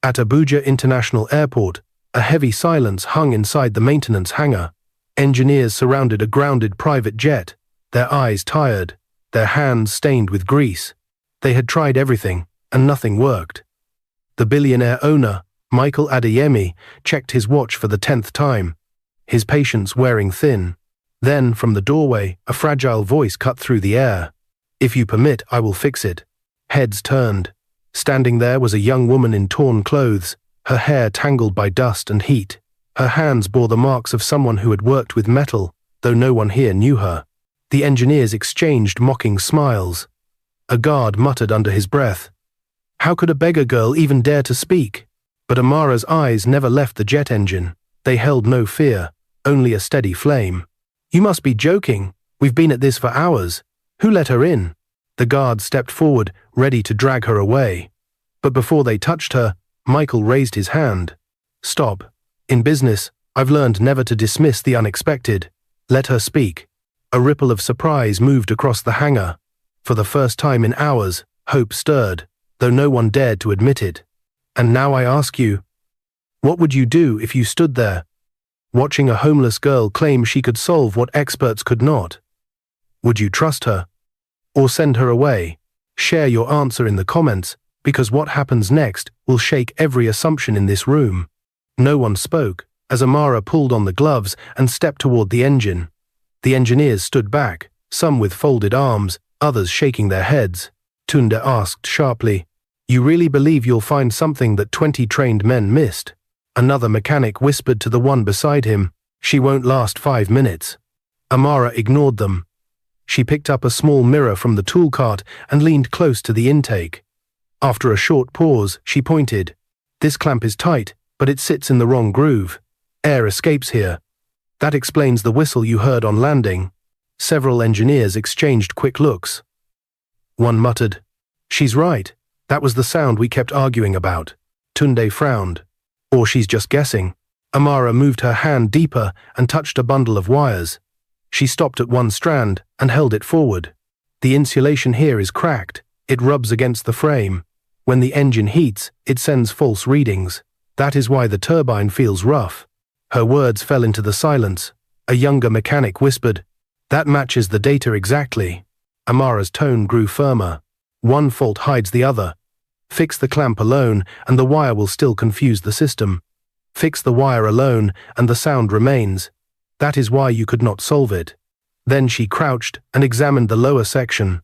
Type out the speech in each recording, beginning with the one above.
At Abuja International Airport, a heavy silence hung inside the maintenance hangar. Engineers surrounded a grounded private jet, their eyes tired, their hands stained with grease. They had tried everything, and nothing worked. The billionaire owner, Michael Adeyemi, checked his watch for the 10th time, his patience wearing thin. Then, from the doorway, a fragile voice cut through the air. "If you permit, I will fix it." Heads turned. Standing there was a young woman in torn clothes, her hair tangled by dust and heat. Her hands bore the marks of someone who had worked with metal, though no one here knew her. The engineers exchanged mocking smiles. A guard muttered under his breath, "How could a beggar girl even dare to speak?" But Amara's eyes never left the jet engine. They held no fear, only a steady flame. "You must be joking. We've been at this for hours. Who let her in?" The guard stepped forward, ready to drag her away. But before they touched her, Michael raised his hand. "Stop. In business, I've learned never to dismiss the unexpected. Let her speak." A ripple of surprise moved across the hangar. For the first time in hours, hope stirred, though no one dared to admit it. "And now I ask you, what would you do if you stood there, watching a homeless girl claim she could solve what experts could not? Would you trust her? Or send her away? Share your answer in the comments, because what happens next will shake every assumption in this room." No one spoke, as Amara pulled on the gloves and stepped toward the engine. The engineers stood back, some with folded arms, others shaking their heads. Tunde asked sharply, "You really believe you'll find something that 20 trained men missed?" Another mechanic whispered to the one beside him, "She won't last 5 minutes." Amara ignored them. She picked up a small mirror from the tool cart and leaned close to the intake. After a short pause, she pointed, "This clamp is tight, but it sits in the wrong groove. Air escapes here. That explains the whistle you heard on landing." Several engineers exchanged quick looks. One muttered, "She's right. That was the sound we kept arguing about." Tunde frowned. "Or she's just guessing." Amara moved her hand deeper and touched a bundle of wires. She stopped at one strand and held it forward. "The insulation here is cracked. It rubs against the frame. When the engine heats, it sends false readings. That is why the turbine feels rough." Her words fell into the silence. A younger mechanic whispered, "That matches the data exactly." Amara's tone grew firmer. "One fault hides the other. Fix the clamp alone, and the wire will still confuse the system. Fix the wire alone, and the sound remains. That is why you could not solve it." Then she crouched and examined the lower section.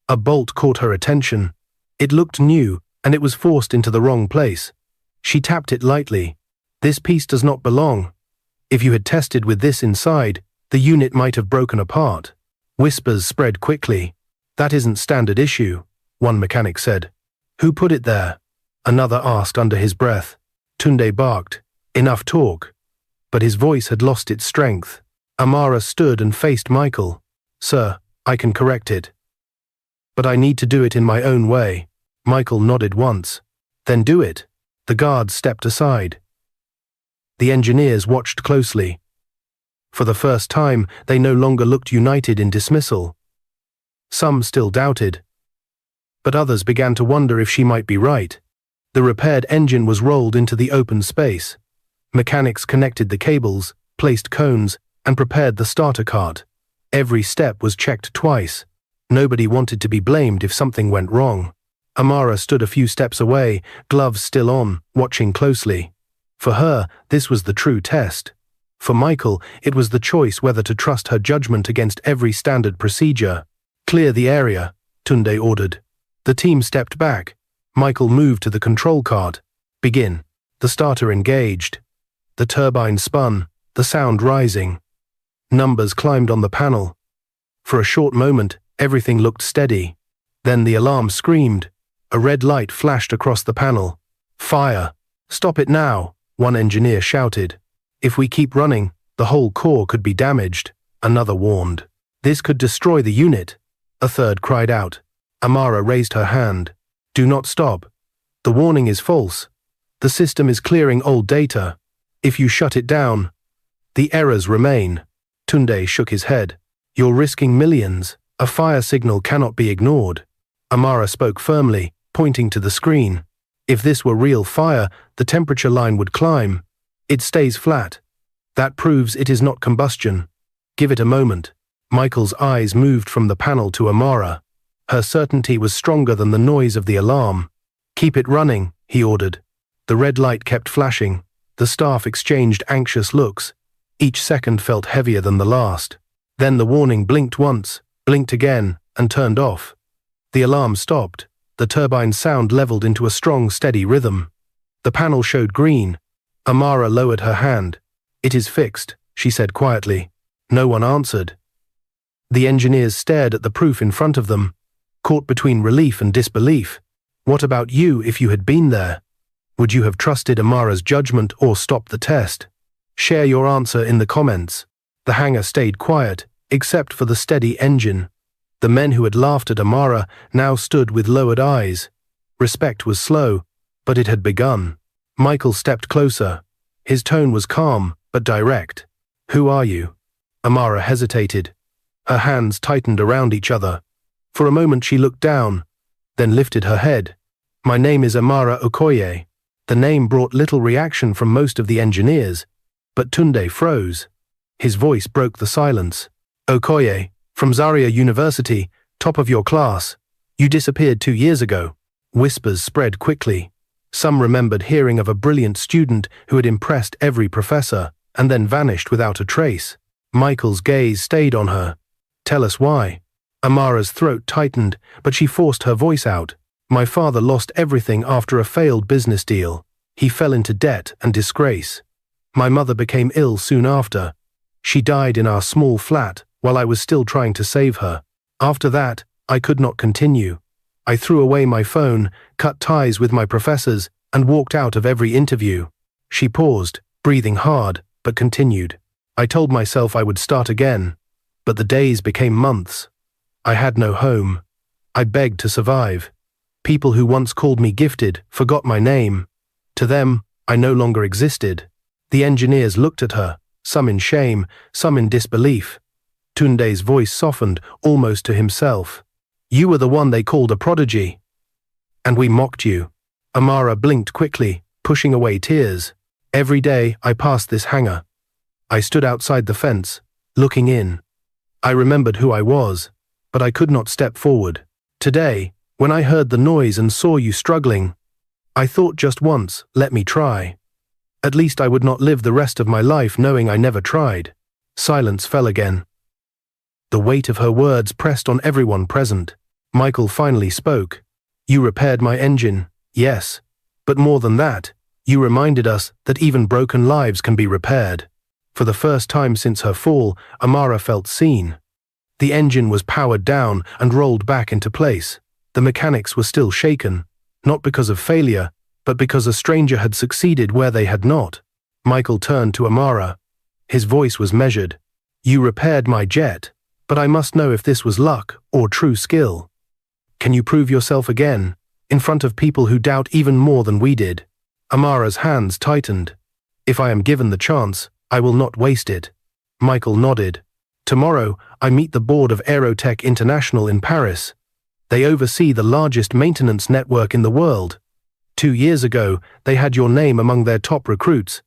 A bolt caught her attention. It looked new, and it was forced into the wrong place. She tapped it lightly. "This piece does not belong. If you had tested with this inside, the unit might have broken apart." Whispers spread quickly. "That isn't standard issue," one mechanic said. "Who put it there?" another asked under his breath. Tunde barked, "Enough talk." But his voice had lost its strength. Amara stood and faced Michael. "Sir, I can correct it. But I need to do it in my own way." Michael nodded once. "Then do it." The guards stepped aside. The engineers watched closely. For the first time, they no longer looked united in dismissal. Some still doubted, but others began to wonder if she might be right. The repaired engine was rolled into the open space. Mechanics connected the cables, placed cones, and prepared the starter cart. Every step was checked twice. Nobody wanted to be blamed if something went wrong. Amara stood a few steps away, gloves still on, watching closely. For her, this was the true test. For Michael, it was the choice whether to trust her judgment against every standard procedure. "Clear the area," Tunde ordered. The team stepped back. Michael moved to the control cart. "Begin." The starter engaged. The turbine spun, the sound rising. Numbers climbed on the panel. For a short moment, everything looked steady. Then the alarm screamed. A red light flashed across the panel. "Fire! Stop it now!" one engineer shouted. "If we keep running, the whole core could be damaged," another warned. "This could destroy the unit," a third cried out. Amara raised her hand. "Do not stop. The warning is false. The system is clearing old data. If you shut it down, the errors remain." Tunde shook his head. "You're risking millions. A fire signal cannot be ignored." Amara spoke firmly, pointing to the screen. If this were real fire, the temperature line would climb. It stays flat. That proves it is not combustion. Give it a moment. Michael's eyes moved from the panel to Amara. Her certainty was stronger than the noise of the alarm. Keep it running, he ordered. The red light kept flashing. The staff exchanged anxious looks. Each second felt heavier than the last. Then the warning blinked once, blinked again, and turned off. The alarm stopped. The turbine sound leveled into a strong, steady rhythm. The panel showed green. Amara lowered her hand. It is fixed, she said quietly. No one answered. The engineers stared at the proof in front of them, caught between relief and disbelief. What about you if you had been there? Would you have trusted Amara's judgment or stopped the test? Share your answer in the comments. The hangar stayed quiet, except for the steady engine. The men who had laughed at Amara now stood with lowered eyes. Respect was slow, but it had begun. Michael stepped closer. His tone was calm, but direct. Who are you? Amara hesitated. Her hands tightened around each other. For a moment she looked down, then lifted her head. My name is Amara Okoye. The name brought little reaction from most of the engineers, but Tunde froze. His voice broke the silence. Okoye, from Zaria University, top of your class. You disappeared 2 years ago. Whispers spread quickly. Some remembered hearing of a brilliant student who had impressed every professor, and then vanished without a trace. Michael's gaze stayed on her. Tell us why. Amara's throat tightened, but she forced her voice out. My father lost everything after a failed business deal. He fell into debt and disgrace. My mother became ill soon after. She died in our small flat while I was still trying to save her. After that, I could not continue. I threw away my phone, cut ties with my professors, and walked out of every interview. She paused, breathing hard, but continued. I told myself I would start again. But the days became months. I had no home. I begged to survive. People who once called me gifted forgot my name. To them, I no longer existed. The engineers looked at her, some in shame, some in disbelief. Tunde's voice softened, almost to himself. You were the one they called a prodigy. And we mocked you. Amara blinked quickly, pushing away tears. Every day I passed this hangar. I stood outside the fence, looking in. I remembered who I was, but I could not step forward. Today, when I heard the noise and saw you struggling, I thought just once, let me try. At least I would not live the rest of my life knowing I never tried. Silence fell again. The weight of her words pressed on everyone present. Michael finally spoke. You repaired my engine, yes. But more than that, you reminded us that even broken lives can be repaired. For the first time since her fall, Amara felt seen. The engine was powered down and rolled back into place. The mechanics were still shaken, not because of failure, but because a stranger had succeeded where they had not. Michael turned to Amara. His voice was measured. You repaired my jet, but I must know if this was luck or true skill. Can you prove yourself again, in front of people who doubt even more than we did? Amara's hands tightened. If I am given the chance, I will not waste it. Michael nodded. Tomorrow, I meet the board of Aerotech International in Paris. They oversee the largest maintenance network in the world. 2 years ago, they had your name among their top recruits.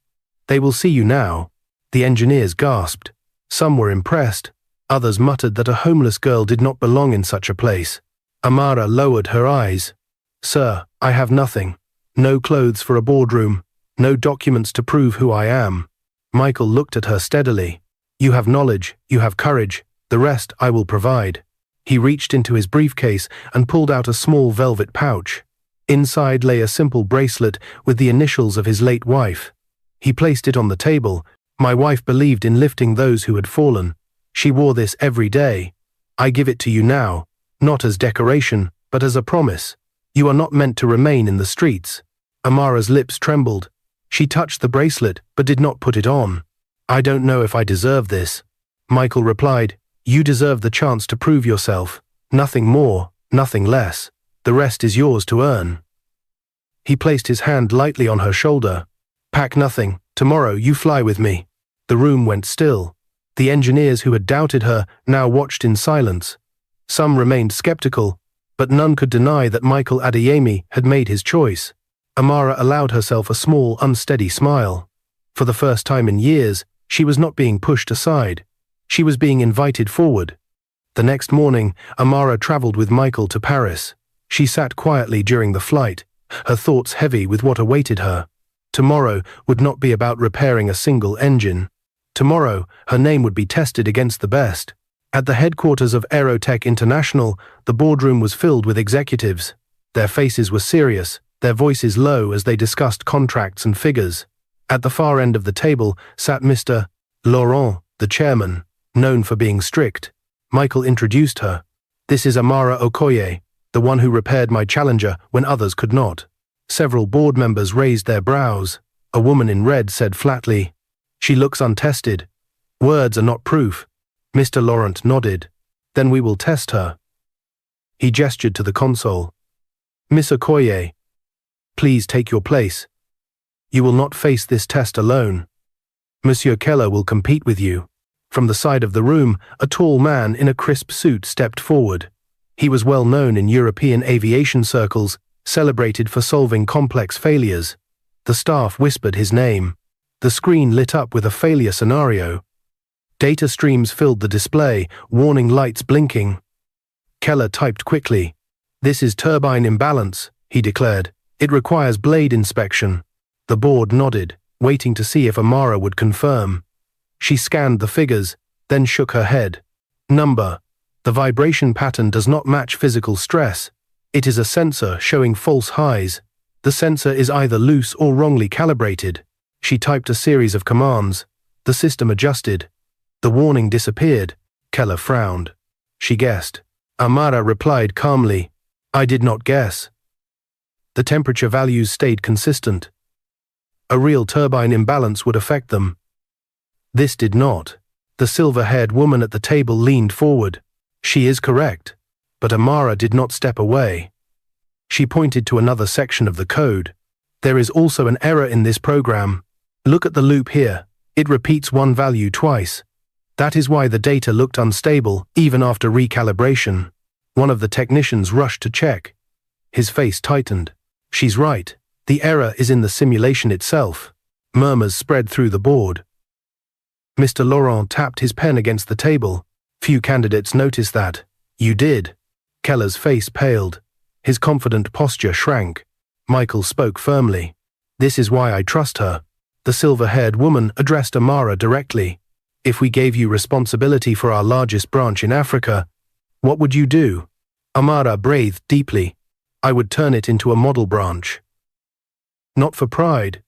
They will see you now. The engineers gasped. Some were impressed. Others muttered that a homeless girl did not belong in such a place. Amara lowered her eyes. Sir, I have nothing. No clothes for a boardroom. No documents to prove who I am. Michael looked at her steadily. You have knowledge, you have courage. The rest I will provide. He reached into his briefcase and pulled out a small velvet pouch. Inside lay a simple bracelet with the initials of his late wife. He placed it on the table. My wife believed in lifting those who had fallen. She wore this every day. I give it to you now, not as decoration, but as a promise. You are not meant to remain in the streets. Amara's lips trembled. She touched the bracelet, but did not put it on. I don't know if I deserve this. Michael replied, You deserve the chance to prove yourself. Nothing more, nothing less. The rest is yours to earn. He placed his hand lightly on her shoulder. Pack nothing. Tomorrow you fly with me. The room went still. The engineers who had doubted her now watched in silence. Some remained skeptical, but none could deny that Michael Adeyemi had made his choice. Amara allowed herself a small, unsteady smile. For the first time in years, she was not being pushed aside. She was being invited forward. The next morning, Amara traveled with Michael to Paris. She sat quietly during the flight, her thoughts heavy with what awaited her. Tomorrow would not be about repairing a single engine. Tomorrow, her name would be tested against the best. At the headquarters of Aerotech International, the boardroom was filled with executives. Their faces were serious, their voices low as they discussed contracts and figures. At the far end of the table sat Mr. Laurent, the chairman, known for being strict. Michael introduced her. "This is Amara Okoye, the one who repaired my Challenger when others could not." Several board members raised their brows. A woman in red said flatly, "She looks untested. Words are not proof." Mr. Laurent nodded. "Then we will test her." He gestured to the console. "Miss Okoye, please take your place. You will not face this test alone. Monsieur Keller will compete with you." From the side of the room, a tall man in a crisp suit stepped forward. He was well known in European aviation circles, celebrated for solving complex failures. The staff whispered his name. The screen lit up with a failure scenario. Data streams filled the display, warning lights blinking. Keller typed quickly. "This is turbine imbalance," he declared. "It requires blade inspection." The board nodded, waiting to see if Amara would confirm. She scanned the figures, then shook her head. "Number. The vibration pattern does not match physical stress. It is a sensor showing false highs. The sensor is either loose or wrongly calibrated." She typed a series of commands. The system adjusted. The warning disappeared. Keller frowned. She guessed. Amara replied calmly, "I did not guess." The temperature values stayed consistent. A real turbine imbalance would affect them. This did not. The silver-haired woman at the table leaned forward. "She is correct." But Amara did not step away. She pointed to another section of the code. "There is also an error in this program. Look at the loop here. It repeats one value twice. That is why the data looked unstable, even after recalibration." One of the technicians rushed to check. His face tightened. "She's right. The error is in the simulation itself." Murmurs spread through the board. Mr. Laurent tapped his pen against the table. "Few candidates noticed that. You did." Keller's face paled. His confident posture shrank. Michael spoke firmly. "This is why I trust her." The silver-haired woman addressed Amara directly. "If we gave you responsibility for our largest branch in Africa, what would you do?" Amara breathed deeply. "I would turn it into a model branch. Not for pride,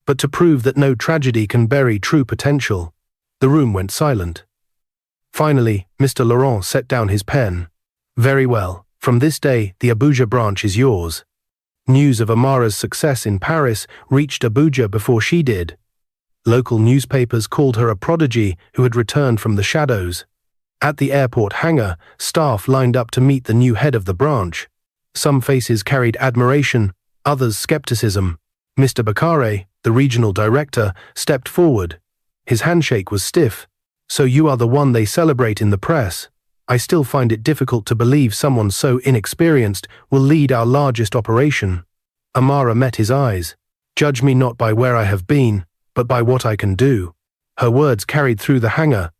but to prove that no tragedy can bury true potential." The room went silent. Finally, Mr. Laurent set down his pen. "Very well. From this day, the Abuja branch is yours." News of Amara's success in Paris reached Abuja before she did. Local newspapers called her a prodigy who had returned from the shadows. At the airport hangar, staff lined up to meet the new head of the branch. Some faces carried admiration, others skepticism. Mr. Beggar, the regional director, stepped forward. His handshake was stiff. "So you are the one they celebrate in the press. I still find it difficult to believe someone so inexperienced will lead our largest operation." Amara met his eyes. "Judge me not by where I have been, but by what I can do." Her words carried through the hangar.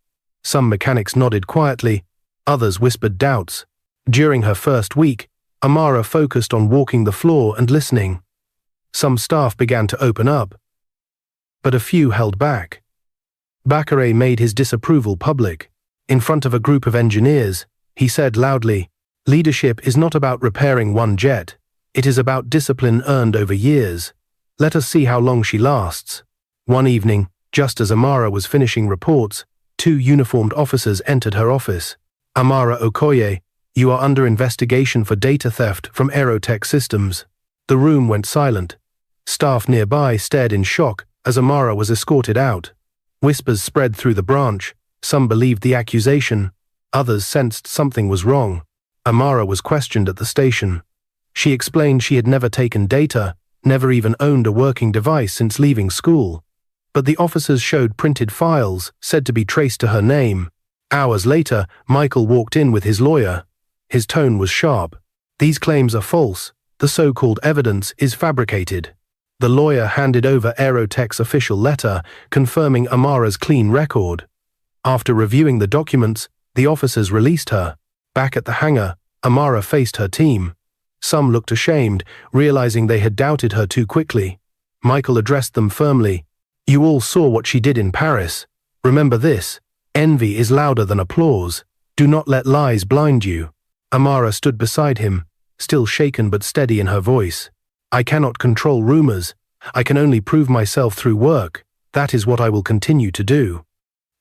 Some mechanics nodded quietly, others whispered doubts. During her first week, Amara focused on walking the floor and listening. Some staff began to open up, but a few held back. Beggar made his disapproval public. In front of a group of engineers, he said loudly, "Leadership is not about repairing one jet. It is about discipline earned over years. Let us see how long she lasts." One evening, just as Amara was finishing reports, two uniformed officers entered her office. "Amara Okoye, you are under investigation for data theft from Aerotech Systems." The room went silent. Staff nearby stared in shock as Amara was escorted out. Whispers spread through the branch. Some believed the accusation. Others sensed something was wrong. Amara was questioned at the station. She explained she had never taken data, never even owned a working device since leaving school. But the officers showed printed files, said to be traced to her name. Hours later, Michael walked in with his lawyer. His tone was sharp. "These claims are false. The so-called evidence is fabricated. The lawyer handed over Aerotech's official letter confirming Amara's clean record. After reviewing the documents, the officers released her. Back at the hangar, Amara faced her team. Some looked ashamed, realizing they had doubted her too quickly. Michael addressed them firmly. "You all saw what she did in Paris. Remember this, envy is louder than applause. Do not let lies blind you." Amara stood beside him, still shaken but steady in her voice. "I cannot control rumors. I can only prove myself through work. That is what I will continue to do."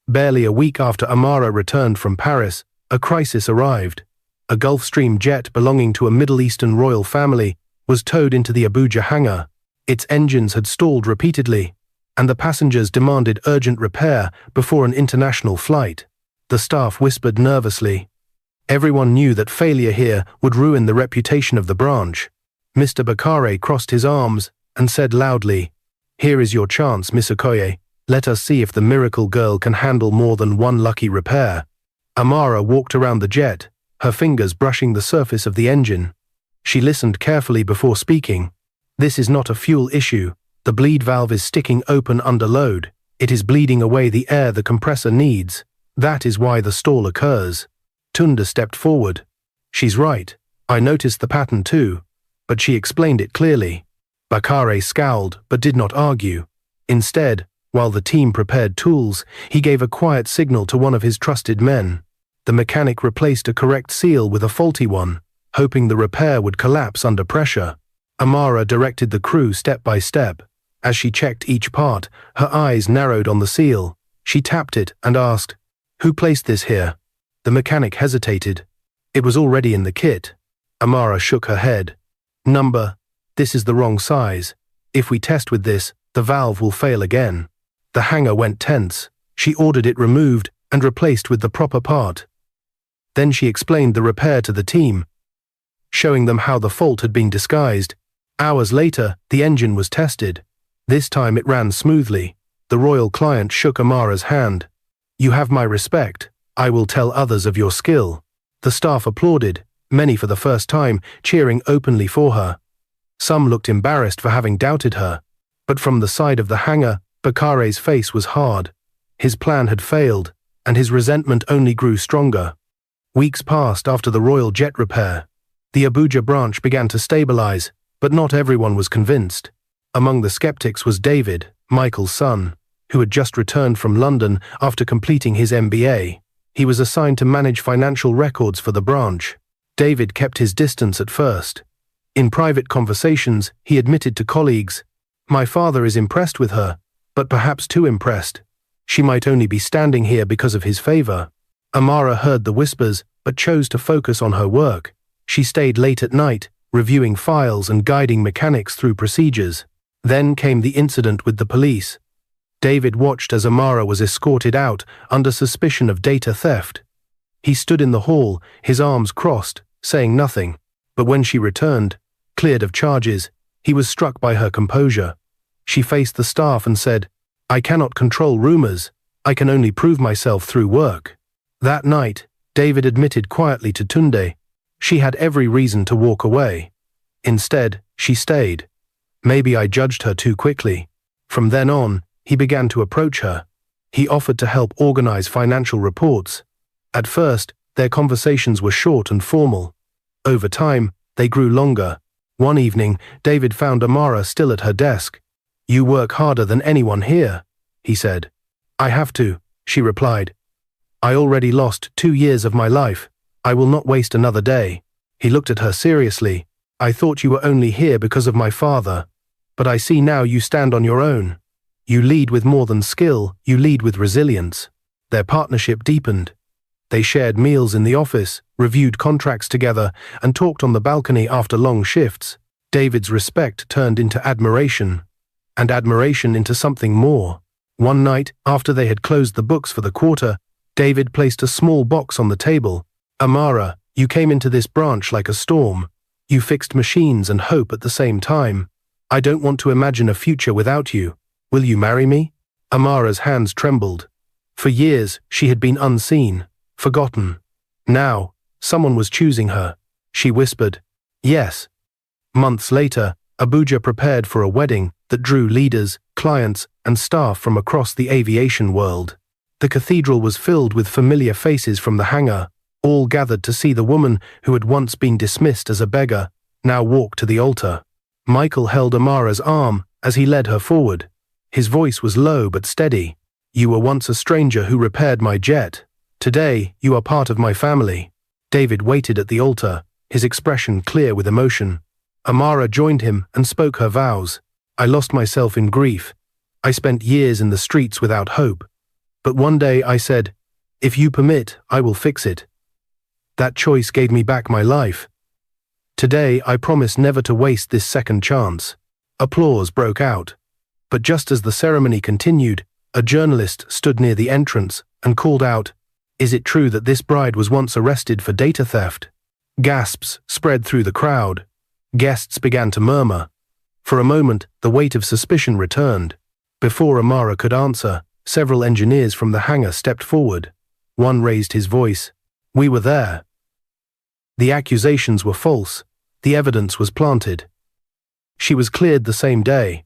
Barely a week after Amara returned from Paris, a crisis arrived. A Gulfstream jet belonging to a Middle Eastern royal family was towed into the Abuja hangar. Its engines had stalled repeatedly, and the passengers demanded urgent repair before an international flight. The staff whispered nervously. Everyone knew that failure here would ruin the reputation of the branch. Mr. Bakare crossed his arms and said loudly, "Here is your chance, Miss Okoye. Let us see if the miracle girl can handle more than one lucky repair." Amara walked around the jet, her fingers brushing the surface of the engine. She listened carefully before speaking. "This is not a fuel issue. The bleed valve is sticking open under load. It is bleeding away the air the compressor needs. That is why the stall occurs." Tunda stepped forward. "She's right. I noticed the pattern too." But she explained it clearly. Bakare scowled but did not argue. Instead, while the team prepared tools, he gave a quiet signal to one of his trusted men. The mechanic replaced a correct seal with a faulty one, hoping the repair would collapse under pressure. Amara directed the crew step by step. As she checked each part, her eyes narrowed on the seal. She tapped it and asked, "Who placed this here?" The mechanic hesitated. "It was already in the kit." Amara shook her head. This is the wrong size. If we test with this, the valve will fail again." The hangar went tense. She ordered it removed and replaced with the proper part. Then she explained the repair to the team, showing them how the fault had been disguised. Hours later, the engine was tested. This time it ran smoothly. The royal client shook Amara's hand. "You have my respect. I will tell others of your skill." The staff applauded, many for the first time, cheering openly for her. Some looked embarrassed for having doubted her. But from the side of the hangar, Bakare's face was hard. His plan had failed, and his resentment only grew stronger. Weeks passed after the royal jet repair. The Abuja branch began to stabilize, but not everyone was convinced. Among the skeptics was David, Michael's son, who had just returned from London after completing his MBA. He was assigned to manage financial records for the branch. David kept his distance at first. In private conversations, he admitted to colleagues, "My father is impressed with her, but perhaps too impressed. She might only be standing here because of his favor." Amara heard the whispers, but chose to focus on her work. She stayed late at night, reviewing files and guiding mechanics through procedures. Then came the incident with the police. David watched as Amara was escorted out under suspicion of data theft. He stood in the hall, his arms crossed, saying nothing. But when she returned, cleared of charges, he was struck by her composure. She faced the staff and said, "I cannot control rumors. I can only prove myself through work." That night, David admitted quietly to Tunde. She had every reason to walk away. Instead, she stayed. "Maybe I judged her too quickly." From then on, he began to approach her. He offered to help organize financial reports. At first, their conversations were short and formal. Over time, they grew longer. One evening, David found Amara still at her desk. "You work harder than anyone here," he said. "I have to," she replied. "I already lost 2 years of my life. I will not waste another day." He looked at her seriously. "I thought you were only here because of my father. But I see now you stand on your own. You lead with more than skill, you lead with resilience." Their partnership deepened. They shared meals in the office, reviewed contracts together, and talked on the balcony after long shifts. David's respect turned into admiration, and admiration into something more. One night, after they had closed the books for the quarter, David placed a small box on the table. "Amara, you came into this branch like a storm. You fixed machines and hope at the same time. I don't want to imagine a future without you. Will you marry me?" Amara's hands trembled. For years, she had been unseen, forgotten. Now, someone was choosing her. She whispered, "Yes." Months later, Abuja prepared for a wedding that drew leaders, clients, and staff from across the aviation world. The cathedral was filled with familiar faces from the hangar, all gathered to see the woman who had once been dismissed as a beggar, now walk to the altar. Michael held Amara's arm as he led her forward. His voice was low but steady. "You were once a stranger who repaired my jet. Today, you are part of my family." David waited at the altar, his expression clear with emotion. Amara joined him and spoke her vows. "I lost myself in grief. I spent years in the streets without hope. But one day I said, 'If you permit, I will fix it.' That choice gave me back my life. Today I promise never to waste this second chance." Applause broke out. But just as the ceremony continued, a journalist stood near the entrance and called out, "Is it true that this bride was once arrested for data theft?" Gasps spread through the crowd. Guests began to murmur. For a moment, the weight of suspicion returned. Before Amara could answer, several engineers from the hangar stepped forward. One raised his voice. "We were there." The accusations were false. The evidence was planted. She was cleared the same day.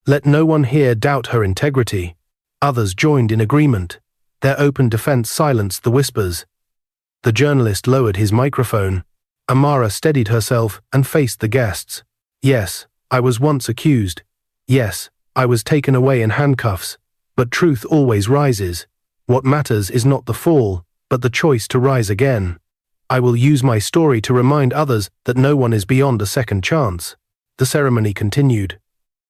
Let no one here doubt her integrity. Others joined in agreement. Their open defense silenced the whispers. The journalist lowered his microphone. Amara steadied herself and faced the guests. "Yes, I was once accused. Yes, I was taken away in handcuffs. But truth always rises. What matters is not the fall, but the choice to rise again. I will use my story to remind others that no one is beyond a second chance." The ceremony continued.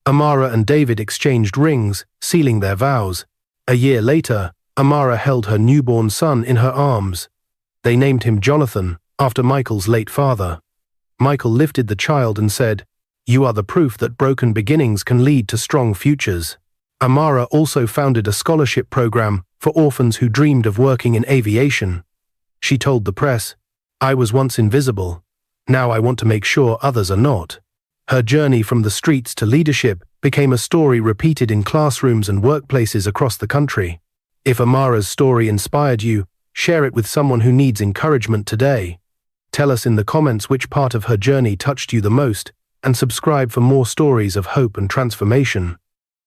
Amara and David exchanged rings, sealing their vows. A year later, Amara held her newborn son in her arms. They named him Jonathan, after Michael's late father. Michael lifted the child and said, "You are the proof that broken beginnings can lead to strong futures." Amara also founded a scholarship program for orphans who dreamed of working in aviation. She told the press, "I was once invisible. Now I want to make sure others are not." Her journey from the streets to leadership became a story repeated in classrooms and workplaces across the country. If Amara's story inspired you, share it with someone who needs encouragement today. Tell us in the comments which part of her journey touched you the most, and subscribe for more stories of hope and transformation.